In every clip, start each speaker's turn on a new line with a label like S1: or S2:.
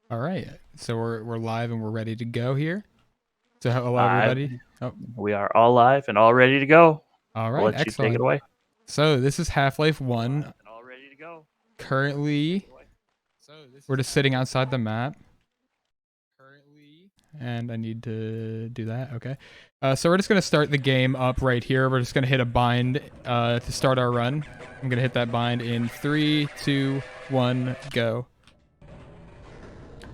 S1: All right, so we're live and we're ready to go here. So hello
S2: Live.
S1: everybody. Oh,
S2: We are all live and all ready to go.
S1: all
S2: I'll
S1: right,
S2: let you take it
S1: excellent.
S2: away.
S1: So this is Half-Life
S2: Live
S1: One.
S2: and all ready to go.
S1: Currently, we're just sitting outside the map. And I need to do that. Okay. So we're just gonna start the game up right here. We're just gonna hit a bind to start our run. I'm gonna hit that bind in 3, 2, 1, go.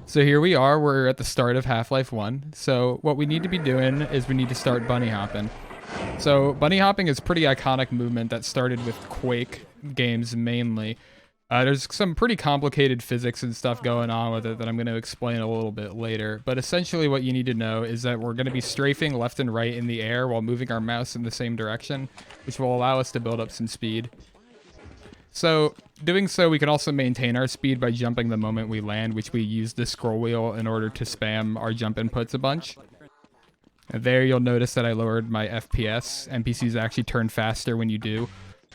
S1: So here we are. We're at the start of Half-Life 1. So what we need to be doing is we need to start bunny hopping. So bunny hopping is a pretty iconic movement that started with Quake games mainly. There's some pretty complicated physics and stuff going on with it that I'm going to explain a little bit later. But essentially what you need to know is that we're going to be strafing left and right in the air while moving our mouse in the same direction, which will allow us to build up some speed. So doing so, we can also maintain our speed by jumping the moment we land, which we use the scroll wheel in order to spam our jump inputs a bunch. And there you'll notice that I lowered my FPS. NPCs actually turn faster when you do.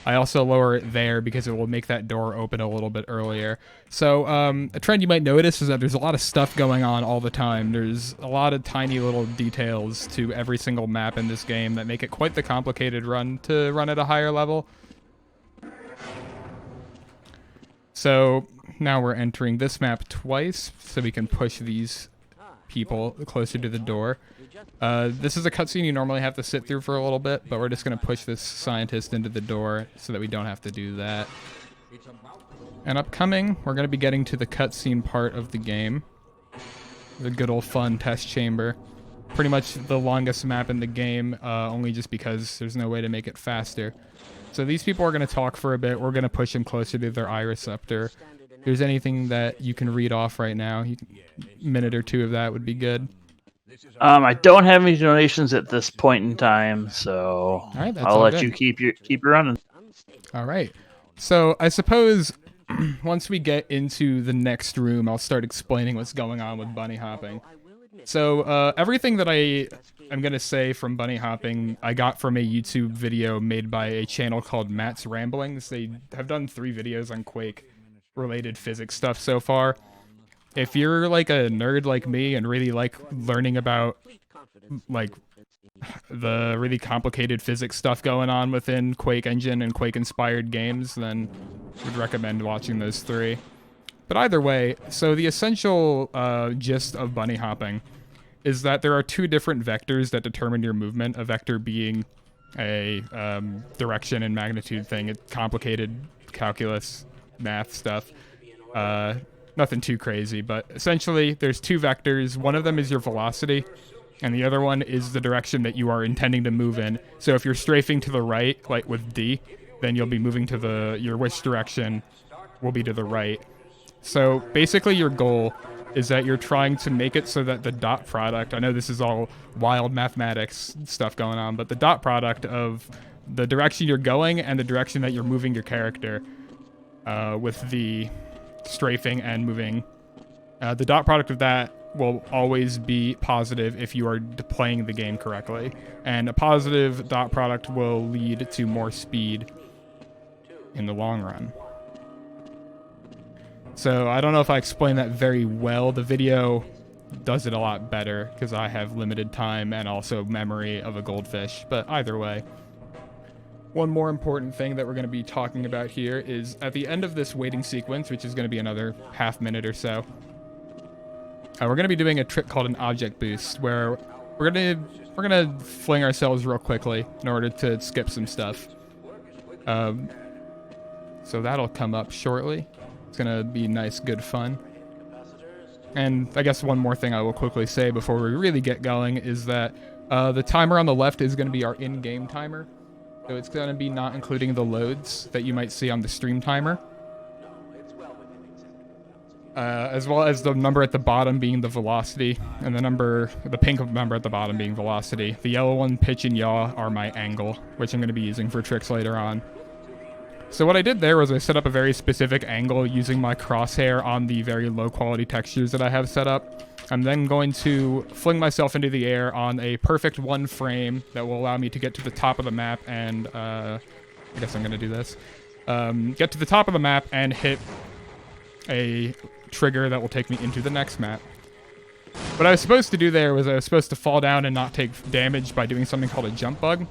S1: I also lower it there because it will make that door open a little bit earlier. So a trend you might notice is that there's a lot of stuff going on all the time. There's a lot of tiny little details to every single map in this game that make it quite the complicated run to run at a higher level. So now we're entering this map twice so we can push these people closer to the door. This is a cutscene you normally have to sit through for a little bit, but we're just going to push this scientist into the door so that we don't have to do that. And upcoming, we're going to be getting to the cutscene part of the game. The good old fun test chamber. Pretty much the longest map in the game, only just because there's no way to make it faster. So these people are going to talk for a bit. We're going to push them closer to their eye receptor. If there's anything that you can read off right now, a minute or two of that would be good.
S2: I don't have any donations at this point in time, so
S1: All right, that's
S2: I'll
S1: all
S2: let
S1: good.
S2: you keep running.
S1: All right. So I suppose once we get into the next room, I'll start explaining what's going on with bunny hopping. So everything that I'm going to say from bunny hopping, I got from a YouTube video made by a channel called Matt's Ramblings. They have done 3 videos on Quake-related physics stuff so far. If you're like a nerd like me and really like learning about like the really complicated physics stuff going on within Quake Engine and Quake-inspired games, then I would recommend watching those 3. But either way, so the essential gist of bunny hopping is that there are 2 different vectors that determine your movement, a vector being a direction and magnitude thing. It's complicated calculus, math stuff. Nothing too crazy, but essentially there's 2 vectors. One of them is your velocity, and the other one is the direction that you are intending to move in. So if you're strafing to the right, like with D, then you'll be moving to your wish direction will be to the right. So basically your goal is that you're trying to make it so that the dot product, I know this is all wild mathematics stuff going on, but the dot product of the direction you're going and the direction that you're moving your character with the strafing and moving, the dot product of that will always be positive if you are playing the game correctly. And a positive dot product will lead to more speed in the long run. So I don't know if I explained that very well. The video does it a lot better because I have limited time and also memory of a goldfish. But either way, one more important thing that we're going to be talking about here is at the end of this waiting sequence, which is going to be another half minute or so, we're going to be doing a trick called an object boost, where we're gonna fling ourselves real quickly in order to skip some stuff. So that'll come up shortly. It's gonna be nice, good fun. And I guess one more thing I will quickly say before we really get going is that the timer on the left is going to be our in-game timer. So it's going to be not including the loads that you might see on the stream timer. As well as the number at the bottom being the velocity, and the pink number at the bottom being velocity. The yellow one, pitch and yaw, are my angle, which I'm going to be using for tricks later on. So what I did there was I set up a very specific angle using my crosshair on the very low quality textures that I have set up. I'm then going to fling myself into the air on a perfect 1 frame that will allow me to get to the top of the map and, I guess I'm going to do this. Get to the top of the map and hit a trigger that will take me into the next map. What I was supposed to do there was I was supposed to fall down and not take damage by doing something called a jump bug.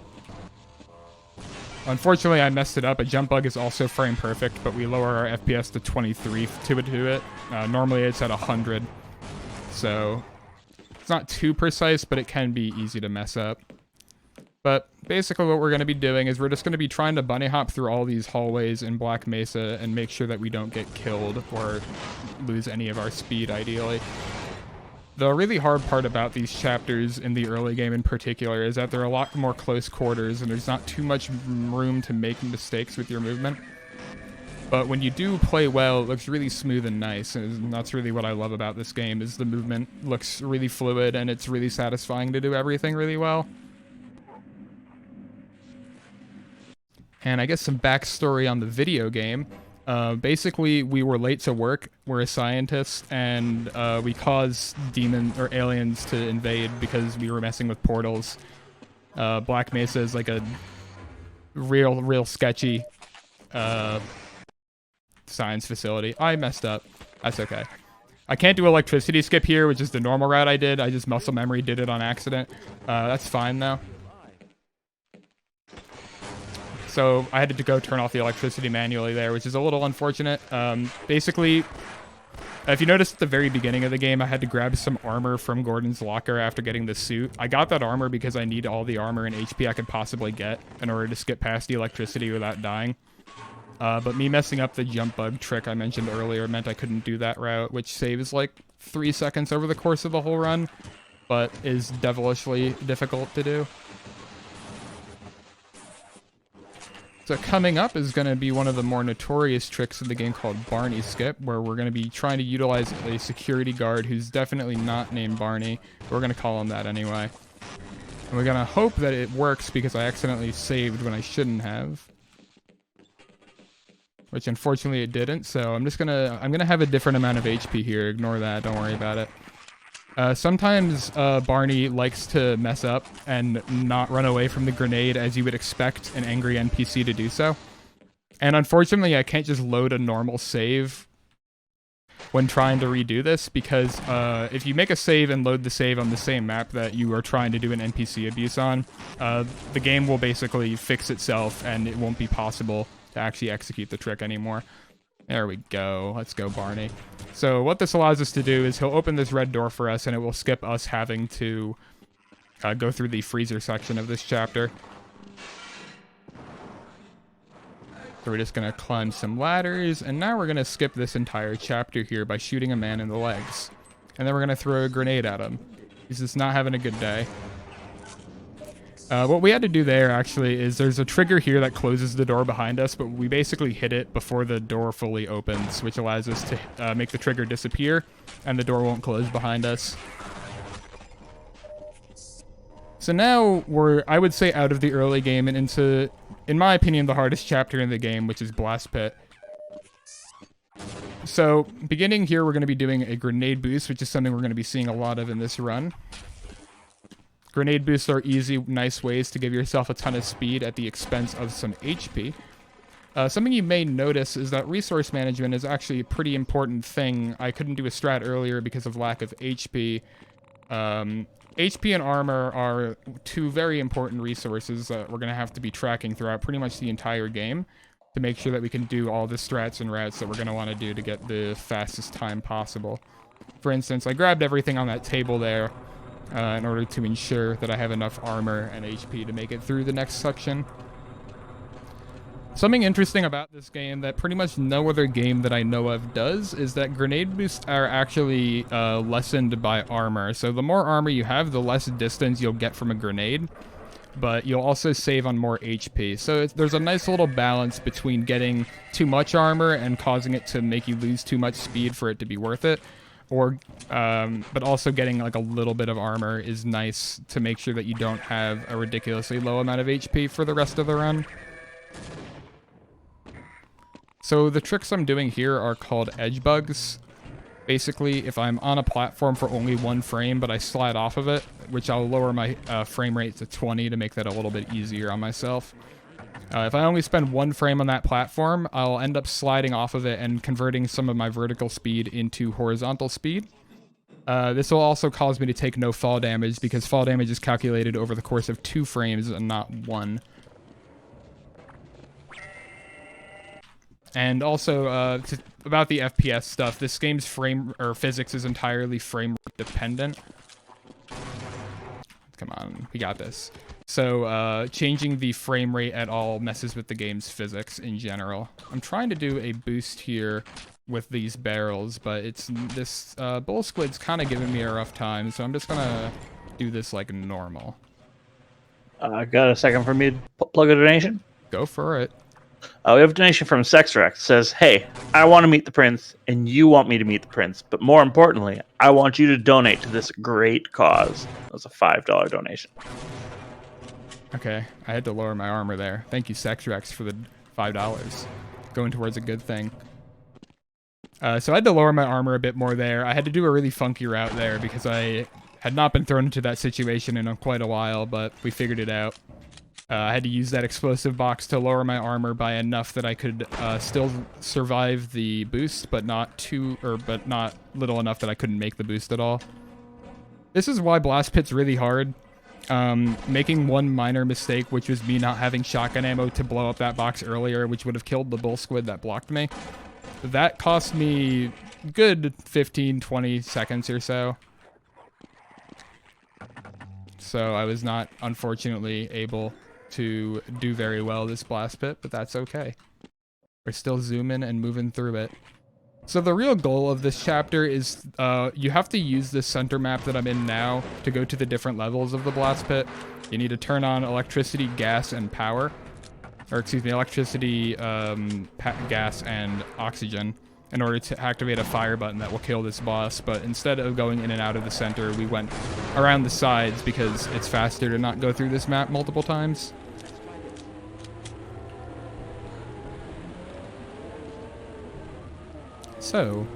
S1: Unfortunately, I messed it up. A jump bug is also frame perfect, but we lower our FPS to 23 to do it. Normally it's at 100. So it's not too precise, but it can be easy to mess up. But basically what we're going to be doing is we're just going to be trying to bunny hop through all these hallways in Black Mesa and make sure that we don't get killed or lose any of our speed, ideally. The really hard part about these chapters in the early game in particular is that they're a lot more close quarters and there's not too much room to make mistakes with your movement. But when you do play well, it looks really smooth and nice, and that's really what I love about this game, is the movement looks really fluid and it's really satisfying to do everything really well. And I guess some backstory on the video game. Basically, we were late to work. We're a scientist, and we caused demons or aliens to invade because we were messing with portals. Black Mesa is like a real sketchy science facility. I messed up. That's okay. I can't do electricity skip here, which is the normal route I did. I just muscle memory did it on accident. That's fine, though. So I had to go turn off the electricity manually there, which is a little unfortunate. Basically, if you noticed at the very beginning of the game, I had to grab some armor from Gordon's locker after getting the suit. I got that armor because I need all the armor and HP I could possibly get in order to skip past the electricity without dying. But me messing up the jump bug trick I mentioned earlier meant I couldn't do that route, which saves like 3 seconds over the course of the whole run, but is devilishly difficult to do. So coming up is going to be one of the more notorious tricks in the game called Barney Skip, where we're going to be trying to utilize a security guard who's definitely not named Barney. But we're going to call him that anyway. And we're going to hope that it works because I accidentally saved when I shouldn't have. Which unfortunately it didn't, so I'm going to have a different amount of HP here. Ignore that, don't worry about it. Sometimes Barney likes to mess up and not run away from the grenade as you would expect an angry NPC to do so. And unfortunately, I can't just load a normal save when trying to redo this, because if you make a save and load the save on the same map that you are trying to do an NPC abuse on, the game will basically fix itself and it won't be possible to actually execute the trick anymore. There we go. Let's go, Barney. So what this allows us to do is he'll open this red door for us, and it will skip us having to go through the freezer section of this chapter. So we're just going to climb some ladders, and now we're going to skip this entire chapter here by shooting a man in the legs. And then we're going to throw a grenade at him. He's just not having a good day. What we had to do there, actually, is there's a trigger here that closes the door behind us, but we basically hit it before the door fully opens, which allows us to make the trigger disappear, and the door won't close behind us. So now we're, I would say, out of the early game and into, in my opinion, the hardest chapter in the game, which is Blast Pit. So, beginning here, we're going to be doing a grenade boost, which is something we're going to be seeing a lot of in this run. Grenade boosts are easy, nice ways to give yourself a ton of speed at the expense of some HP. Something you may notice is that resource management is actually a pretty important thing. I couldn't do a strat earlier because of lack of HP. HP and armor are two very important resources that we're going to have to be tracking throughout pretty much the entire game to make sure that we can do all the strats and routes that we're going to want to do to get the fastest time possible. For instance, I grabbed everything on that table there in order to ensure that I have enough armor and HP to make it through the next section. Something interesting about this game that pretty much no other game that I know of does is that grenade boosts are actually lessened by armor. So the more armor you have, the less distance you'll get from a grenade, but you'll also save on more HP. So there's a nice little balance between getting too much armor and causing it to make you lose too much speed for it to be worth it. Or, but also getting like a little bit of armor is nice to make sure that you don't have a ridiculously low amount of HP for the rest of the run. So the tricks I'm doing here are called edge bugs. Basically, if I'm on a platform for only 1 frame, but I slide off of it, which I'll lower my frame rate to 20 to make that a little bit easier on myself. If I only spend 1 frame on that platform, I'll end up sliding off of it and converting some of my vertical speed into horizontal speed. This will also cause me to take no fall damage because fall damage is calculated over the course of 2 frames and not 1. And also, about the FPS stuff, this game's physics is entirely frame rate dependent. Come on, we got this. So, changing the frame rate at all messes with the game's physics in general. I'm trying to do a boost here with these barrels, but this bull squid's kind of giving me a rough time, so I'm just gonna do this like normal.
S2: Got a second for me to plug a donation?
S1: Go for it.
S2: We have a donation from Sexrex. It says, hey, I want to meet the prince, and you want me to meet the prince. But more importantly, I want you to donate to this great cause. That was a $5 donation.
S1: Okay, I had to lower my armor there. Thank you, Sexrex, for the $5. Going towards a good thing. So I had to lower my armor a bit more there. I had to do a really funky route there because I had not been thrown into that situation in quite a while, but we figured it out. I had to use that explosive box to lower my armor by enough that I could still survive the boost, but not little enough that I couldn't make the boost at all. This is why Blast Pit's really hard. Making one minor mistake, which was me not having shotgun ammo to blow up that box earlier, which would have killed the bull squid that blocked me. That cost me good 15-20 seconds or so. So I was not, unfortunately, able to do very well this blast pit, but that's okay. We're still zooming and moving through it. So the real goal of this chapter is you have to use this center map that I'm in now to go to the different levels of the blast pit. You need to turn on electricity, gas, and power. Or excuse me, electricity, gas, and oxygen in order to activate a fire button that will kill this boss. But instead of going in and out of the center, we went around the sides because it's faster to not go through this map multiple times. So,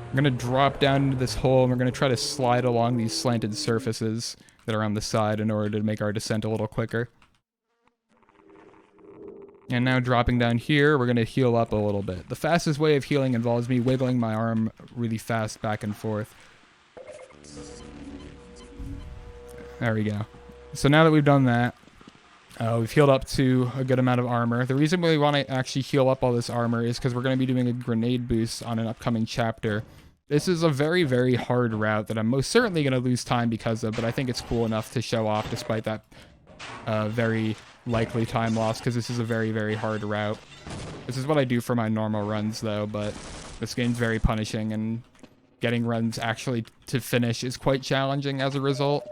S1: I'm going to drop down into this hole and we're going to try to slide along these slanted surfaces that are on the side in order to make our descent a little quicker. And now dropping down here, we're going to heal up a little bit. The fastest way of healing involves me wiggling my arm really fast back and forth. There we go. So now that we've done that, we've healed up to a good amount of armor. The reason we want to actually heal up all this armor is because we're going to be doing a grenade boost on an upcoming chapter. This is a very, very hard route that I'm most certainly going to lose time because of, but I think it's cool enough to show off despite that very likely time loss, because this is a very, very hard route. This is what I do for my normal runs, though, but this game's very punishing, and getting runs actually to finish is quite challenging as a result.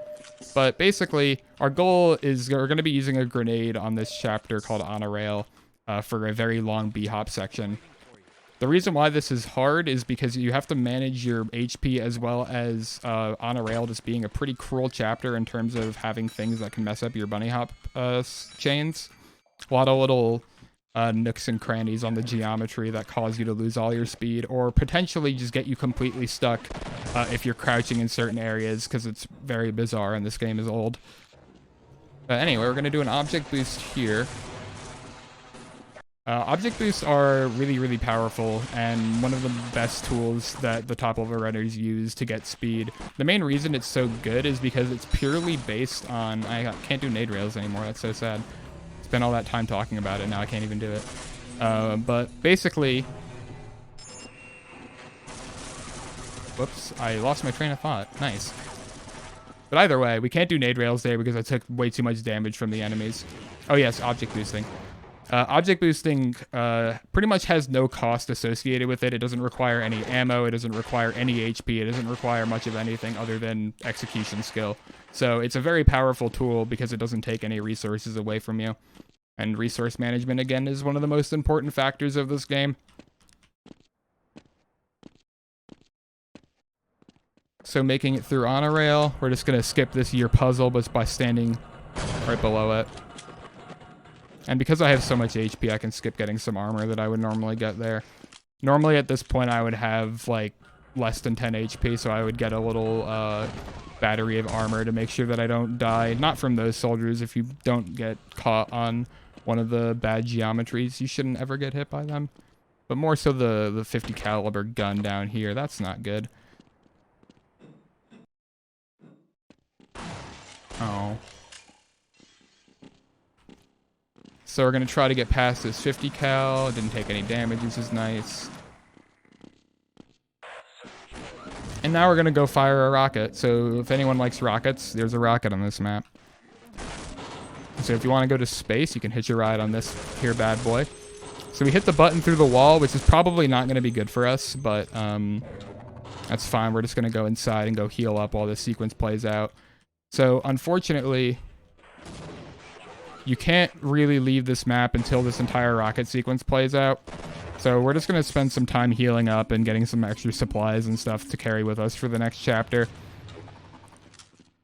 S1: But basically, our goal is we're going to be using a grenade on this chapter called On a Rail for a very long B-hop section. The reason why this is hard is because you have to manage your HP as well as On a Rail just being a pretty cruel chapter in terms of having things that can mess up your bunny hop chains. A lot of little nooks and crannies on the geometry that cause you to lose all your speed or potentially just get you completely stuck if you're crouching in certain areas, because it's very bizarre and this game is old. But anyway, we're going to do an object boost here. Object boosts are really, really powerful and one of the best tools that the top level runners use to get speed. The main reason it's so good is because it's purely based on... I can't do nade rails anymore, that's so sad. Spent all that time talking about it, now I can't even do it. But basically... Whoops, I lost my train of thought. Nice. But either way, we can't do nade rails there because I took way too much damage from the enemies. Oh yes, object boosting. Object boosting pretty much has no cost associated with it. It doesn't require any ammo. It doesn't require any HP. It doesn't require much of anything other than execution skill. So it's a very powerful tool because it doesn't take any resources away from you. And resource management, again, is one of the most important factors of this game. So making it through on a rail, we're just going to skip this year puzzle but by standing right below it. And because I have so much HP, I can skip getting some armor that I would normally get there. Normally at this point, I would have like less than 10 HP, so I would get a little battery of armor to make sure that I don't die. Not from those soldiers if you don't get caught on one of the bad geometries. You shouldn't ever get hit by them. But more so the 50 caliber gun down here. That's not good. Oh. So we're going to try to get past this 50 cal. Didn't take any damage, which is nice. And now we're going to go fire a rocket. So if anyone likes rockets, there's a rocket on this map. So if you want to go to space, you can hitch a ride on this here bad boy. So we hit the button through the wall, which is probably not going to be good for us, but that's fine. We're just going to go inside and go heal up while this sequence plays out. So unfortunately, you can't really leave this map until this entire rocket sequence plays out. So we're just going to spend some time healing up and getting some extra supplies and stuff to carry with us for the next chapter.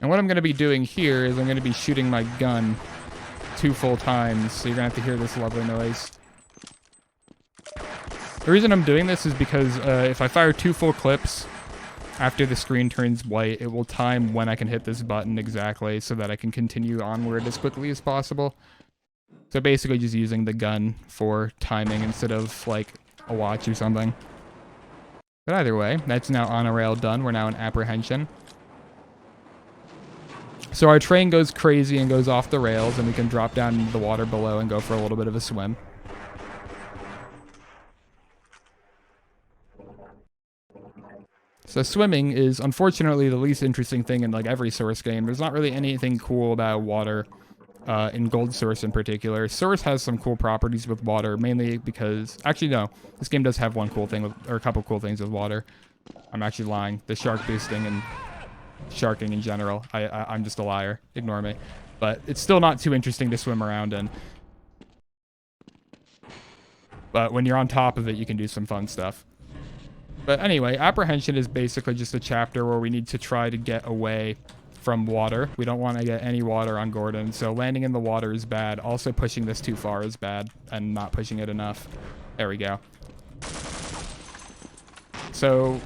S1: And what I'm going to be doing here is I'm going to be shooting my gun 2 full times, so you're going to have to hear this lovely noise. The reason I'm doing this is because if I fire 2 full clips after the screen turns white, it will time when I can hit this button exactly so that I can continue onward as quickly as possible. So basically just using the gun for timing instead of like a watch or something. But either way, that's now on a rail done. We're now in apprehension. So our train goes crazy and goes off the rails, and we can drop down into the water below and go for a little bit of a swim. So swimming is unfortunately the least interesting thing in like every Source game. There's not really anything cool about water in Gold Source in particular. Source has some cool properties with water, mainly because... Actually, no. This game does have one cool thing, with, or a couple cool things with water. I'm actually lying. The shark boosting and sharking in general. I'm just a liar. Ignore me. But it's still not too interesting to swim around in. But when you're on top of it, you can do some fun stuff. But anyway, apprehension is basically just a chapter where we need to try to get away from water. We don't want to get any water on Gordon, so landing in the water is bad. Also, pushing this too far is bad, and not pushing it enough. There we go. So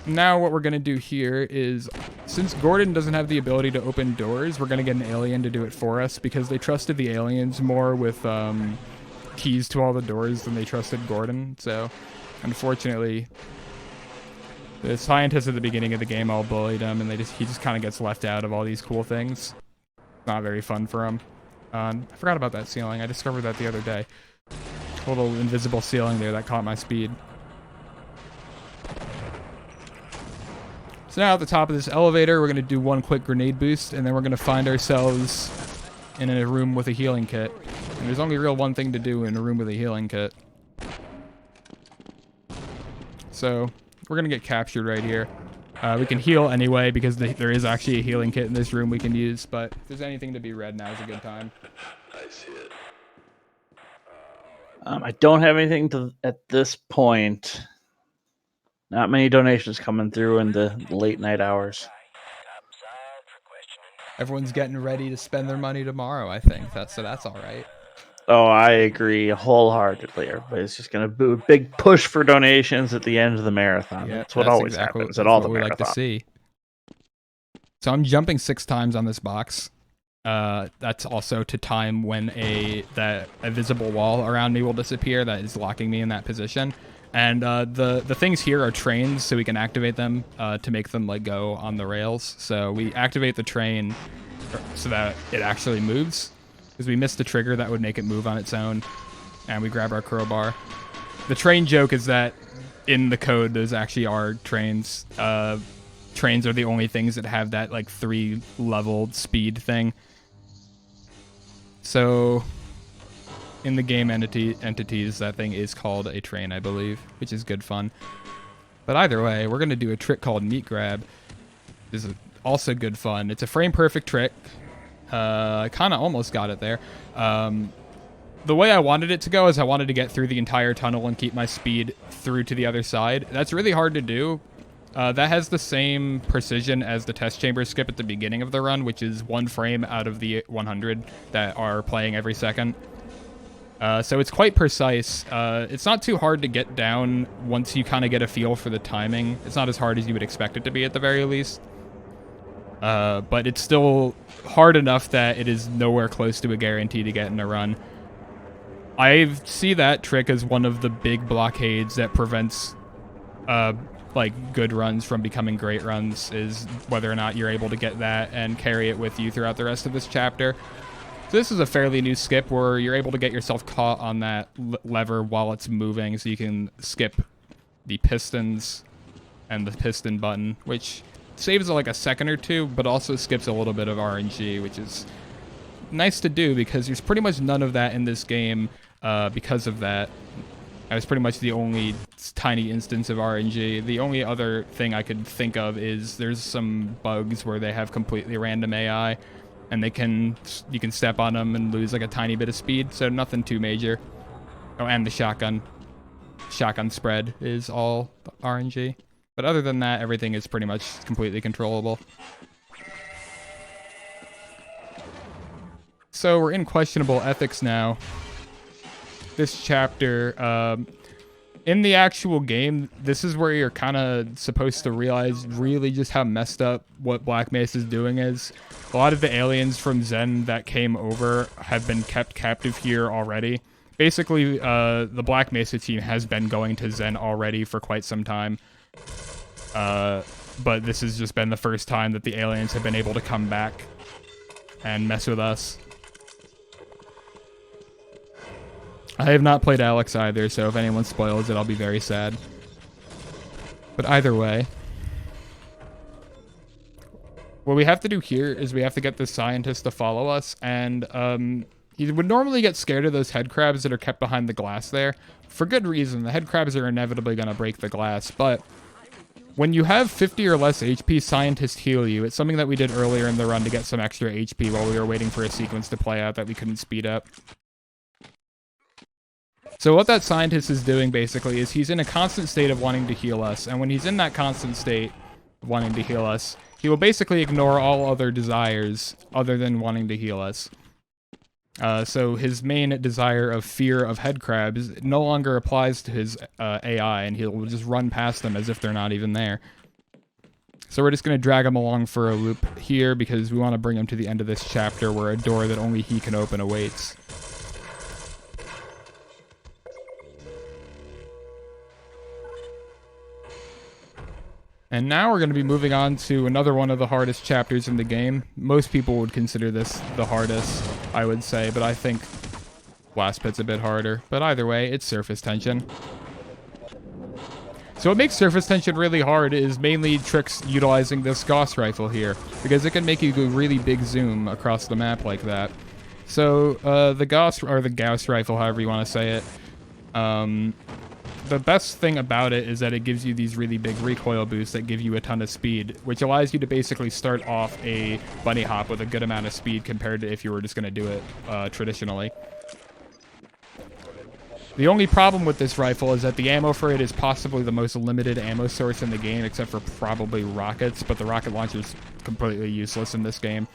S1: now what we're going to do here is, since Gordon doesn't have the ability to open doors, we're going to get an alien to do it for us, because they trusted the aliens more with keys to all the doors than they trusted Gordon. So unfortunately, the scientists at the beginning of the game all bullied him, and he just kind of gets left out of all these cool things. Not very fun for him. I forgot about that ceiling. I discovered that the other day. A little invisible ceiling there that caught my speed. So now at the top of this elevator, we're going to do one quick grenade boost, and then we're going to find ourselves in a room with a healing kit. And there's only one thing to do in a room with a healing kit. So we're going to get captured right here. We can heal anyway, because there is actually a healing kit in this room we can use, but if there's anything to be read, now's a good time.
S3: I see it.
S2: I don't have anything at this point. Not many donations coming through in the late night hours.
S1: Everyone's getting ready to spend their money tomorrow, I think. So that's all right.
S2: Oh, I agree wholeheartedly. Everybody's just going to do a big push for donations at the end of the marathon.
S1: Yeah,
S2: that's what always happens at all the marathons.
S1: Like to see. So I'm jumping 6 times on this box. That's also to time when a visible wall around me will disappear that is locking me in that position. And the things here are trains, so we can activate them to make them like go on the rails. So we activate the train so that it actually moves. Because we missed the trigger that would make it move on its own, and we grab our crowbar. The train joke is that in the code, those actually are trains. Trains are the only things that have that like 3-level speed thing. So in the game entities, that thing is called a train, I believe, which is good fun. But either way, we're going to do a trick called meat grab. This is also good fun. It's a frame perfect trick. I kind of almost got it there. The way I wanted it to go is I wanted to get through the entire tunnel and keep my speed through to the other side. That's really hard to do. That has the same precision as the test chamber skip at the beginning of the run, which is 1 frame out of the 100 that are playing every second. So it's quite precise. It's not too hard to get down once you kind of get a feel for the timing. It's not as hard as you would expect it to be at the very least. But it's still hard enough that it is nowhere close to a guarantee to get in a run. I see that trick as one of the big blockades that prevents like good runs from becoming great runs, is whether or not you're able to get that and carry it with you throughout the rest of this chapter. So this is a fairly new skip where you're able to get yourself caught on that lever while it's moving, so you can skip the pistons and the piston button, which saves like a second or two, but also skips a little bit of RNG, which is nice to do because there's pretty much none of that in this game because of that. That was pretty much the only tiny instance of RNG. The only other thing I could think of is there's some bugs where they have completely random AI, and you can step on them and lose like a tiny bit of speed, so nothing too major. Oh, and the shotgun spread is all RNG. But other than that, everything is pretty much completely controllable. So we're in questionable ethics now. This chapter, in the actual game, this is where you're kind of supposed to realize really just how messed up what Black Mesa's doing is. A lot of the aliens from Zen that came over have been kept captive here already. Basically, the Black Mesa team has been going to Zen already for quite some time. But this has just been the first time that the aliens have been able to come back and mess with us. I have not played Alex either, so if anyone spoils it, I'll be very sad. But either way, what we have to do here is we have to get this scientist to follow us, and he would normally get scared of those head crabs that are kept behind the glass there. For good reason. The head crabs are inevitably going to break the glass, but when you have 50 or less HP, scientists heal you. It's something that we did earlier in the run to get some extra HP while we were waiting for a sequence to play out that we couldn't speed up. So what that scientist is doing, basically, is he's in a constant state of wanting to heal us, and when he's in that constant state of wanting to heal us, he will basically ignore all other desires other than wanting to heal us. So his main desire of fear of head crabs no longer applies to his AI, and he'll just run past them as if they're not even there. So we're just going to drag him along for a loop here because we want to bring him to the end of this chapter where a door that only he can open awaits. And now we're going to be moving on to another one of the hardest chapters in the game. Most people would consider this the hardest, I would say, but I think Blast Pit's a bit harder. But either way, it's surface tension. So what makes surface tension really hard is mainly tricks utilizing this Gauss rifle here, because it can make you go really big zoom across the map like that. So the Gauss rifle, however you want to say it, the best thing about it is that it gives you these really big recoil boosts that give you a ton of speed, which allows you to basically start off a bunny hop with a good amount of speed compared to if you were just going to do it traditionally. The only problem with this rifle is that the ammo for it is possibly the most limited ammo source in the game, except for probably rockets, but the rocket launcher is completely useless in this game.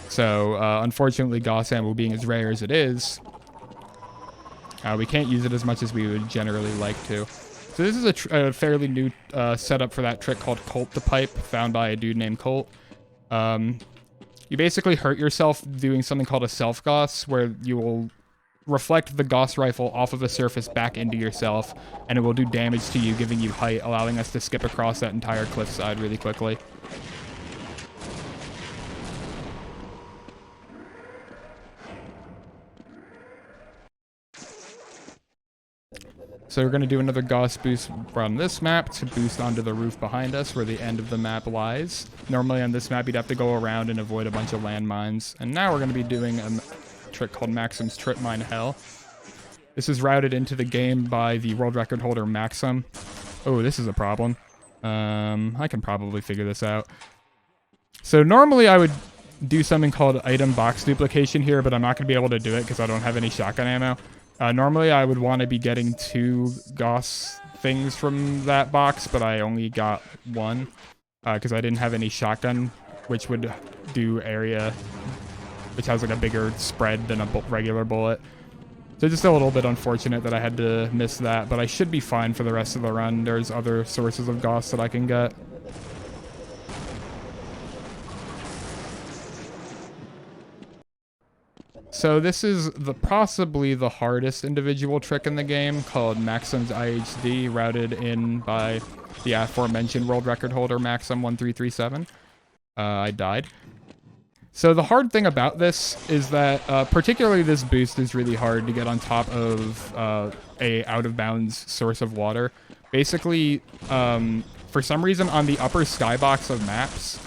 S1: So, unfortunately, Gauss ammo being as rare as it is, we can't use it as much as we would generally like to. So this is a fairly new setup for that trick called Colt the Pipe, found by a dude named Colt. You basically hurt yourself doing something called a self-Gauss, where you will reflect the Gauss rifle off of a surface back into yourself, and it will do damage to you, giving you height, allowing us to skip across that entire cliffside really quickly. So we're going to do another Gauss boost on this map to boost onto the roof behind us where the end of the map lies. Normally on this map you'd have to go around and avoid a bunch of landmines. And now we're going to be doing a trick called Maxim's Trip Mine Hell. This is routed into the game by the world record holder Maxim. Oh, this is a problem. I can probably figure this out. So normally I would do something called item box duplication here, but I'm not going to be able to do it because I don't have any shotgun ammo. Normally I would want to be getting 2 Gauss things from that box, but I only got 1 because I didn't have any shotgun, which would do area, which has like a bigger spread than a regular bullet. So just a little bit unfortunate that I had to miss that, but I should be fine for the rest of the run. There's other sources of Gauss that I can get. So this is possibly the hardest individual trick in the game, called Maxim's IHD, routed in by the aforementioned world record holder Maxim1337. I died. So the hard thing about this is that particularly this boost is really hard to get on top of a out-of-bounds source of water. Basically, for some reason on the upper skybox of maps,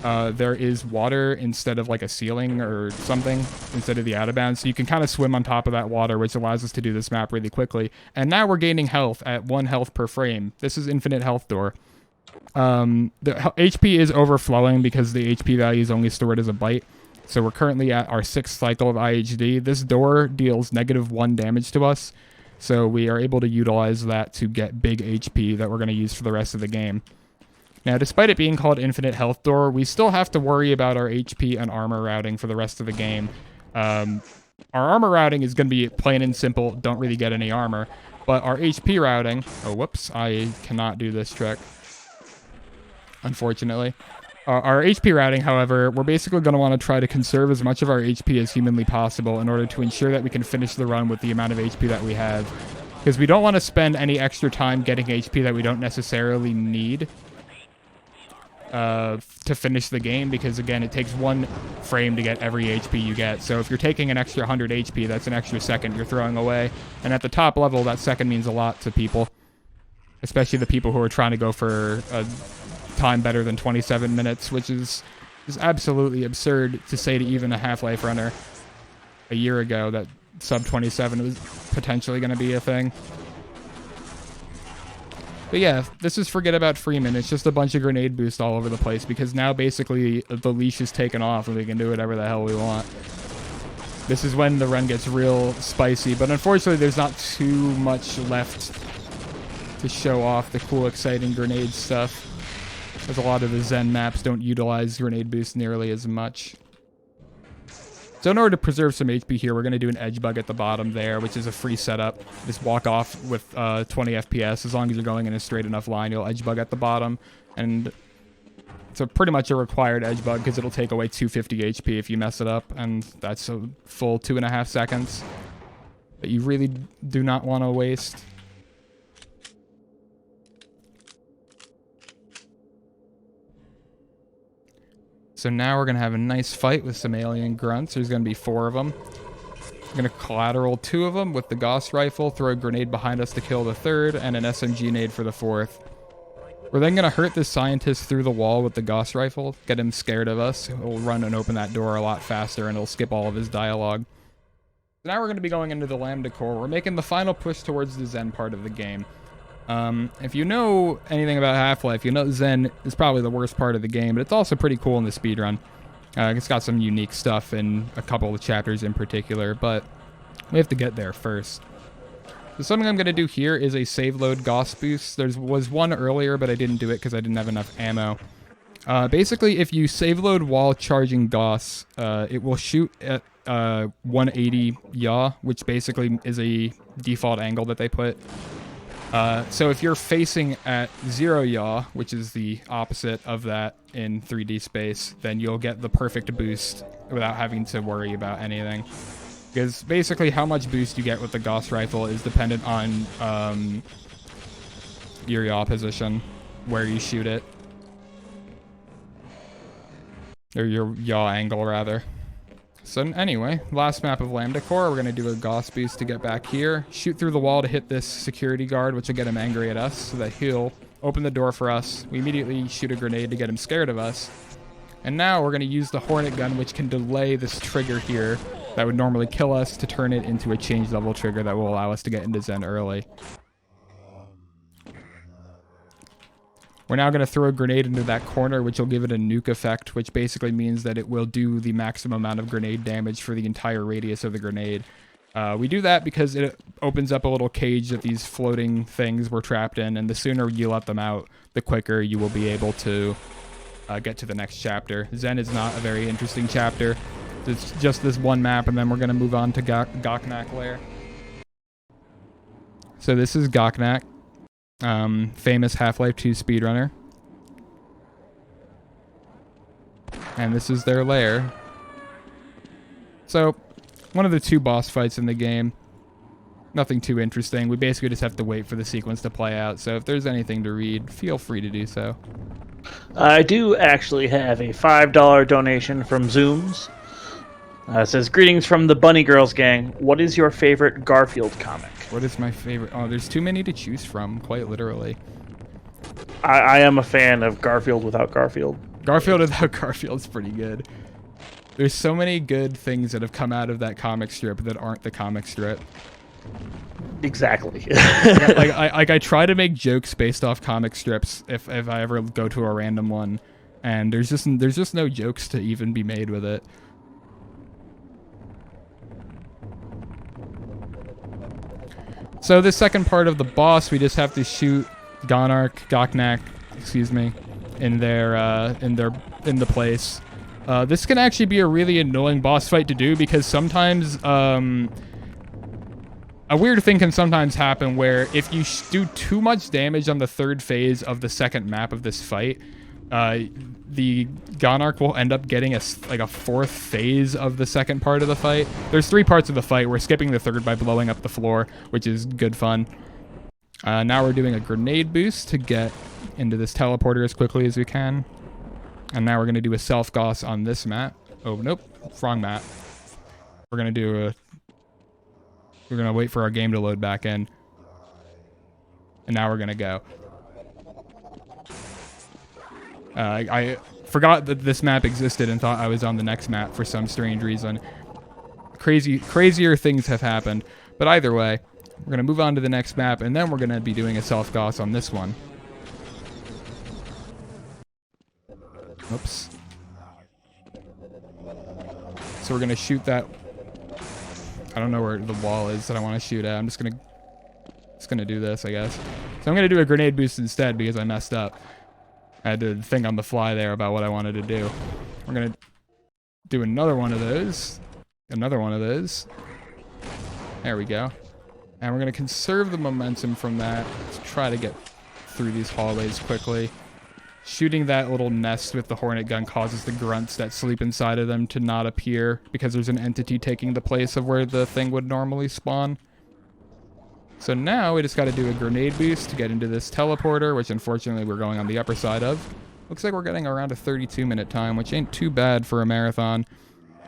S1: there is water instead of like a ceiling or something, instead of the out-of-bounds. So you can kind of swim on top of that water, which allows us to do this map really quickly. And now we're gaining health at 1 health per frame. This is infinite health door. The HP is overflowing because the HP value is only stored as a byte. So we're currently at our 6th cycle of IHD. This door deals -1 damage to us. So we are able to utilize that to get big HP that we're going to use for the rest of the game. Now, despite it being called Infinite Health Door, we still have to worry about our HP and armor routing for the rest of the game. Our armor routing is going to be plain and simple, don't really get any armor. But our HP routing... Oh, whoops, I cannot do this trick, unfortunately. Our HP routing, however, we're basically going to want to try to conserve as much of our HP as humanly possible in order to ensure that we can finish the run with the amount of HP that we have. Because we don't want to spend any extra time getting HP that we don't necessarily need to finish the game, because again, it takes 1 frame to get every HP you get. So if you're taking an extra 100 HP, that's an extra second you're throwing away. And at the top level, that second means a lot to people, especially the people who are trying to go for a time better than 27 minutes, which is absolutely absurd to say to even a Half-Life runner a year ago that sub 27 was potentially going to be a thing. But yeah, this is forget about Freeman. It's just a bunch of grenade boosts all over the place, because now basically the leash is taken off and we can do whatever the hell we want. This is when the run gets real spicy, but unfortunately there's not too much left to show off the cool, exciting grenade stuff, as a lot of the Zen maps don't utilize grenade boost nearly as much. So in order to preserve some HP here, we're going to do an edge bug at the bottom there, which is a free setup. Just walk off with 20 FPS. As long as you're going in a straight enough line, you'll edge bug at the bottom. And it's pretty much a required edge bug, because it'll take away 250 HP if you mess it up. And that's a full 2.5 seconds that you really do not want to waste. So now we're going to have a nice fight with some alien grunts. There's going to be 4 of them. We're going to collateral 2 of them with the Gauss rifle, throw a grenade behind us to kill the 3rd, and an SMG nade for the 4th. We're then going to hurt this scientist through the wall with the Gauss rifle, get him scared of us. He'll run and open that door a lot faster, and it'll skip all of his dialogue. So now we're going to be going into the Lambda core. We're making the final push towards the Zen part of the game. If you know anything about Half-Life, you know Zen is probably the worst part of the game, but it's also pretty cool in the speedrun. It's got some unique stuff in a couple of chapters in particular, but we have to get there first. So something I'm going to do here is a save load Gauss boost. There was one earlier, but I didn't do it because I didn't have enough ammo. Basically, if you save load while charging Gauss, it will shoot at 180 yaw, which basically is a default angle that they put. So if you're facing at 0 yaw, which is the opposite of that in 3D space, then you'll get the perfect boost without having to worry about anything. Because basically how much boost you get with the Gauss rifle is dependent on your yaw position, where you shoot it. Or your yaw angle, rather. So anyway, last map of Lambda Core, we're going to do a Gauss boost to get back here. Shoot through the wall to hit this security guard, which will get him angry at us, so that he'll open the door for us. We immediately shoot a grenade to get him scared of us. And now we're going to use the Hornet gun, which can delay this trigger here that would normally kill us, to turn it into a change level trigger that will allow us to get into Zen early. We're now going to throw a grenade into that corner, which will give it a nuke effect, which basically means that it will do the maximum amount of grenade damage for the entire radius of the grenade. We do that because it opens up a little cage that these floating things were trapped in, and the sooner you let them out, the quicker you will be able to get to the next chapter. Zen is not a very interesting chapter. It's just this one map, and then we're going to move on to Goknak Lair. So this is Goknak. Famous Half-Life 2 speedrunner. And this is their lair. So, one of the 2 boss fights in the game. Nothing too interesting. We basically just have to wait for the sequence to play out. So if there's anything to read, feel free to do so.
S2: I do actually have a $5 donation from Zooms. It says, greetings from the Bunny Girls gang. What is your favorite Garfield comic?
S1: What is my favorite? Oh, there's too many to choose from, quite literally.
S2: I am a fan of Garfield without Garfield.
S1: Garfield without Garfield's pretty good. There's so many good things that have come out of that comic strip that aren't the comic strip.
S2: Exactly.
S1: I try to make jokes based off comic strips if I ever go to a random one, and there's just no jokes to even be made with it. So this second part of the boss, we just have to shoot Goknak, excuse me, in the place. This can actually be a really annoying boss fight to do because sometimes a weird thing can sometimes happen where if you do too much damage on the 3rd phase of the second map of this fight, the Gonarch will end up getting a 4th phase of the second part of the fight. There's 3 parts of the fight. We're skipping the 3rd by blowing up the floor, which is good fun. Now we're doing a grenade boost to get into this teleporter as quickly as we can. And now we're going to do a self-goss on this map. Oh, nope. Wrong map. We're going to wait for our game to load back in. And now we're going to go. I forgot that this map existed and thought I was on the next map for some strange reason. Crazier things have happened. But either way, we're going to move on to the next map, and then we're going to be doing a self-goss on this one. Oops. So we're going to shoot that. I don't know where the wall is that I want to shoot at. I'm just going to do this, I guess. So I'm going to do a grenade boost instead because I messed up. I had to think on the fly there about what I wanted to do. We're going to do another one of those. Another one of those. There we go. And we're going to conserve the momentum from that to try to get through these hallways quickly. Shooting that little nest with the Hornet gun causes the grunts that sleep inside of them to not appear because there's an entity taking the place of where the thing would normally spawn. So now we just got to do a grenade boost to get into this teleporter, which unfortunately we're going on the upper side of. Looks like we're getting around a 32-minute time, which ain't too bad for a marathon.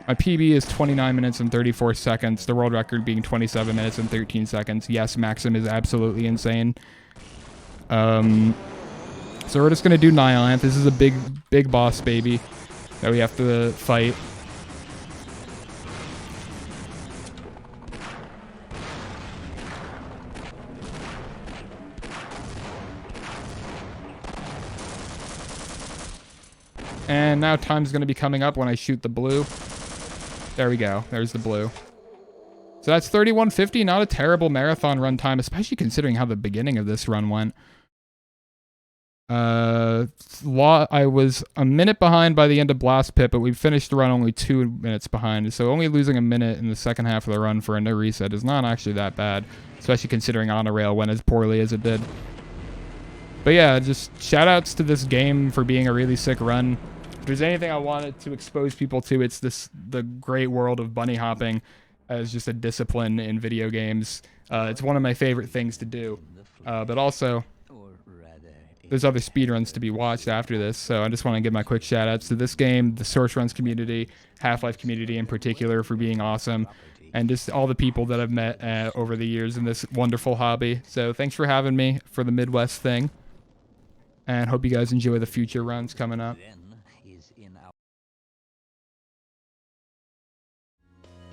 S1: My PB is 29 minutes and 34 seconds, the world record being 27 minutes and 13 seconds. Yes, Maxim is absolutely insane. So we're just going to do Nihilanthe. This is a big boss baby that we have to fight. And now time's going to be coming up when I shoot the blue. There we go. There's the blue. So that's 31:50. Not a terrible marathon run time, especially considering how the beginning of this run went. I was a minute behind by the end of Blast Pit, but we finished the run only 2 minutes behind. So only losing a minute in the second half of the run for a no reset is not actually that bad, especially considering On a Rail went as poorly as it did. But yeah, just shout outs to this game for being a really sick run. If there's anything I wanted to expose people to, it's the great world of bunny hopping as just a discipline in video games. It's one of my favorite things to do. But also, there's other speedruns to be watched after this, so I just want to give my quick shout outs to this game, the Source Runs community, Half-Life community in particular for being awesome, and just all the people that I've met over the years in this wonderful hobby. So thanks for having me for the Midwest thing, and hope you guys enjoy the future runs coming up.